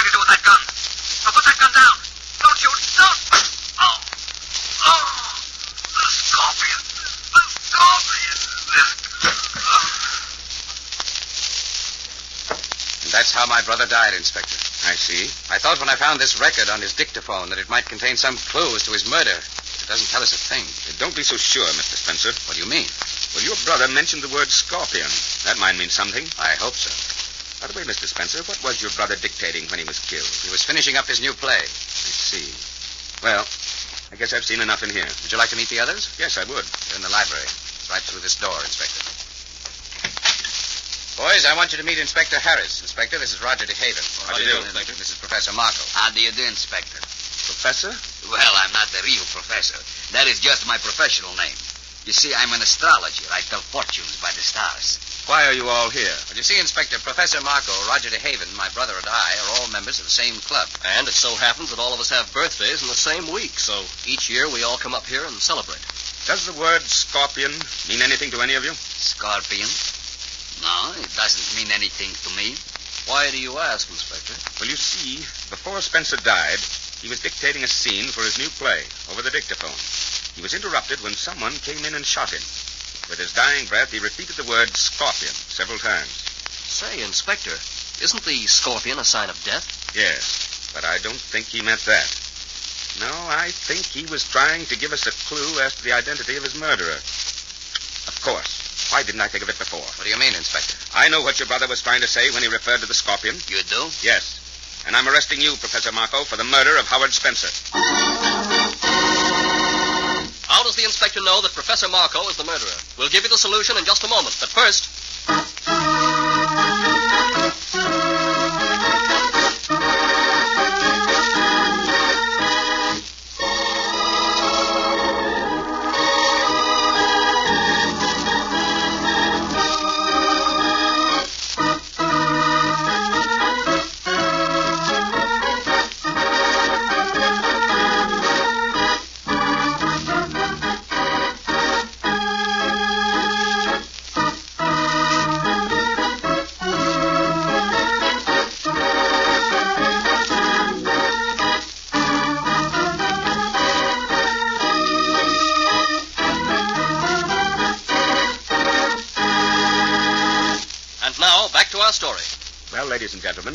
to do with that gun? Now put that gun down. Don't shoot. Don't. Oh. Oh. The scorpion. The scorpion. And that's how my brother died, Inspector. I see. I thought when I found this record on his dictaphone that it might contain some clues to his murder. It doesn't tell us a thing. Don't be so sure, Mr. Spencer. What do you mean? Well, your brother mentioned the word scorpion. That might mean something. I hope so. By the way, Mr. Spencer, what was your brother dictating when he was killed? He was finishing up his new play. I see. Well, I guess I've seen enough in here. Would you like to meet the others? Yes, I would. They're in the library. It's right through this door, Inspector. Boys, I want you to meet Inspector Harris. Inspector, this is Roger DeHaven. How do you do, Inspector? This is Professor Marco. How do you do, Inspector? Professor? Well, I'm not the real professor. That is just my professional name. You see, I'm an astrologer. I tell fortunes by the stars. Why are you all here? Well, you see, Inspector, Professor Marco, Roger DeHaven, my brother, and I are all members of the same club. And it so happens that all of us have birthdays in the same week, so each year we all come up here and celebrate. Does the word scorpion mean anything to any of you? Scorpion? No, it doesn't mean anything to me. Why do you ask, Inspector? Well, you see, before Spencer died, he was dictating a scene for his new play over the dictaphone. He was interrupted when someone came in and shot him. With his dying breath, he repeated the word scorpion several times. Say, Inspector, isn't the scorpion a sign of death? Yes, but I don't think he meant that. No, I think he was trying to give us a clue as to the identity of his murderer. Of course. Why didn't I think of it before? What do you mean, Inspector? I know what your brother was trying to say when he referred to the scorpion. You do? Yes. And I'm arresting you, Professor Marco, for the murder of Howard Spencer. How does the inspector know that Professor Marco is the murderer? We'll give you the solution in just a moment, but first... Now, back to our story. Well, ladies and gentlemen,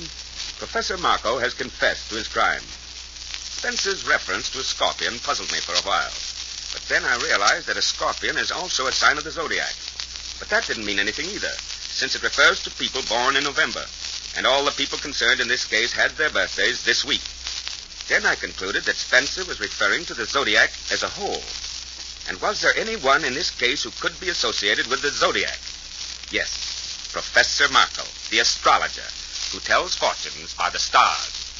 Professor Marco has confessed to his crime. Spencer's reference to a scorpion puzzled me for a while. But then I realized that a scorpion is also a sign of the zodiac. But that didn't mean anything either, since it refers to people born in November. And all the people concerned in this case had their birthdays this week. Then I concluded that Spencer was referring to the zodiac as a whole. And was there anyone in this case who could be associated with the zodiac? Yes. Professor Marco, the astrologer, who tells fortunes by the stars.